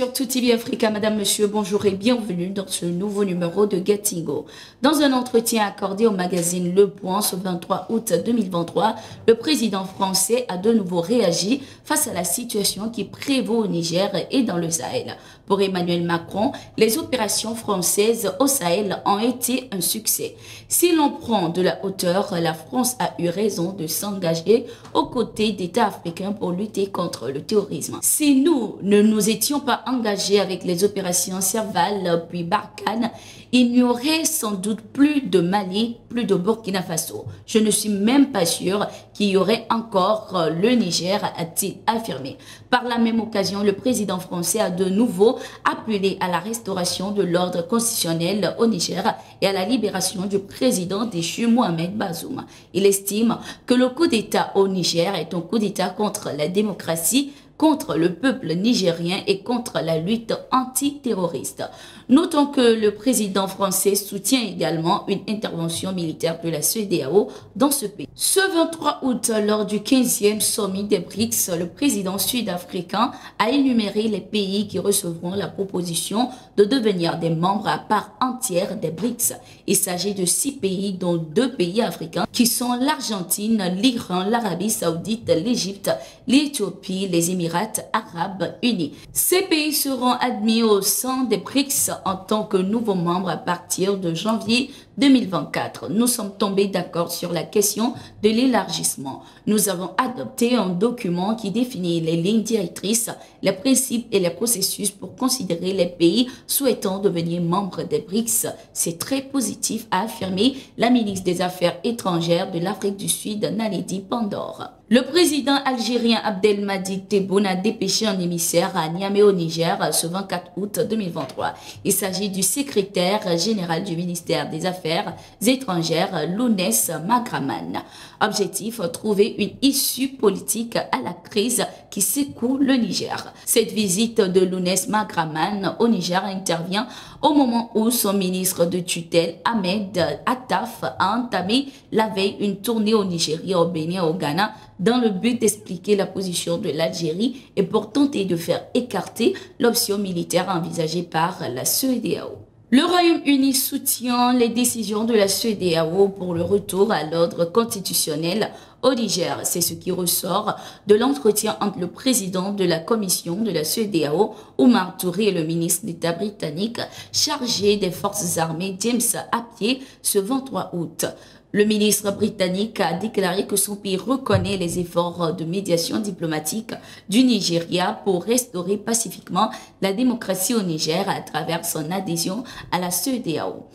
sur Tout TV Africa, Madame, Monsieur, bonjour et bienvenue dans ce nouveau numéro de Gatingo. Dans un entretien accordé au magazine Le Point ce 23 août 2023, le président français a de nouveau réagi face à la situation qui prévaut au Niger et dans le Sahel. Pour Emmanuel Macron, les opérations françaises au Sahel ont été un succès. Si l'on prend de la hauteur, la France a eu raison de s'engager aux côtés d'États africains pour lutter contre le terrorisme. Si nous ne nous étions pas engagés avec les opérations Serval puis Barkhane, il n'y aurait sans doute plus de Mali, plus de Burkina Faso. Je ne suis même pas sûr qu'il y aurait encore le Niger, a-t-il affirmé. Par la même occasion, le président français a de nouveau appelé à la restauration de l'ordre constitutionnel au Niger et à la libération du président déchu Mohamed Bazoum. Il estime que le coup d'État au Niger est un coup d'État contre la démocratie, contre le peuple nigérien et contre la lutte antiterroriste. Notons que le président français soutient également une intervention militaire de la CEDEAO dans ce pays. Ce 23 août, lors du 15e sommet des BRICS, le président sud-africain a énuméré les pays qui recevront la proposition de devenir des membres à part entière des BRICS. Il s'agit de 6 pays, dont 2 pays africains, qui sont l'Argentine, l'Iran, l'Arabie Saoudite, l'Égypte, l'Éthiopie, les Émirats Arabes Unis. Ces pays seront admis au sein des BRICS en tant que nouveaux membres à partir de janvier 2024. Nous sommes tombés d'accord sur la question de l'élargissement. Nous avons adopté un document qui définit les lignes directrices, les principes et les processus pour considérer les pays souhaitant devenir membres des BRICS. C'est très positif, a affirmé la ministre des Affaires étrangères de l'Afrique du Sud, Naledi Pandor. Le président algérien Abdelmadjid Tebboune a dépêché un émissaire à Niamey au Niger ce 24 août 2023. Il s'agit du secrétaire général du ministère des Affaires étrangères, Lounès Magraman. Objectif, trouver une issue politique à la crise qui secoue le Niger. Cette visite de Lounès Magraman au Niger intervient au moment où son ministre de tutelle, Ahmed Attaf, a entamé la veille une tournée au Nigeria, au Bénin et au Ghana dans le but d'expliquer la position de l'Algérie et pour tenter de faire écarter l'option militaire envisagée par la CEDEAO. Le Royaume-Uni soutient les décisions de la CEDEAO pour le retour à l'ordre constitutionnel au Niger. C'est ce qui ressort de l'entretien entre le président de la commission de la CEDEAO, Oumar Touré, et le ministre d'État britannique chargé des forces armées, James Appiah, ce 23 août. Le ministre britannique a déclaré que son pays reconnaît les efforts de médiation diplomatique du Nigeria pour restaurer pacifiquement la démocratie au Niger à travers son adhésion à la CEDEAO.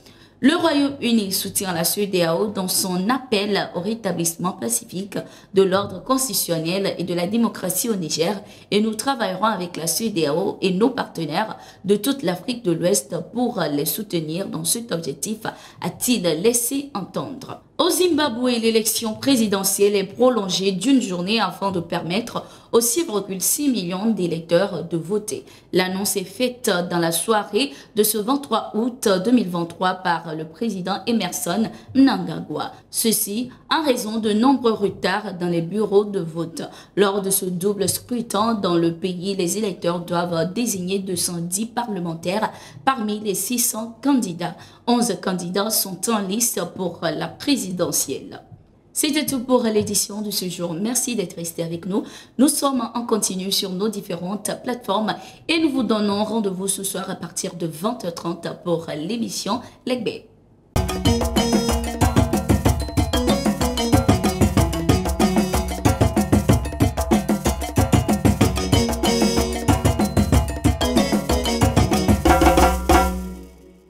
Le Royaume-Uni soutient la CEDEAO dans son appel au rétablissement pacifique de l'ordre constitutionnel et de la démocratie au Niger et nous travaillerons avec la CEDEAO et nos partenaires de toute l'Afrique de l'Ouest pour les soutenir dans cet objectif, a-t-il laissé entendre. Au Zimbabwe, l'élection présidentielle est prolongée d'une journée afin de permettre aux 6,6 millions d'électeurs de voter. L'annonce est faite dans la soirée de ce 23 août 2023 par le président Emmerson Mnangagwa. Ceci en raison de nombreux retards dans les bureaux de vote. Lors de ce double scrutin dans le pays, les électeurs doivent désigner 210 parlementaires parmi les 600 candidats. 11 candidats sont en lice pour la présidentielle. C'était tout pour l'édition de ce jour. Merci d'être resté avec nous. Nous sommes en continu sur nos différentes plateformes et nous vous donnons rendez-vous ce soir à partir de 20h30 pour l'émission Legbe.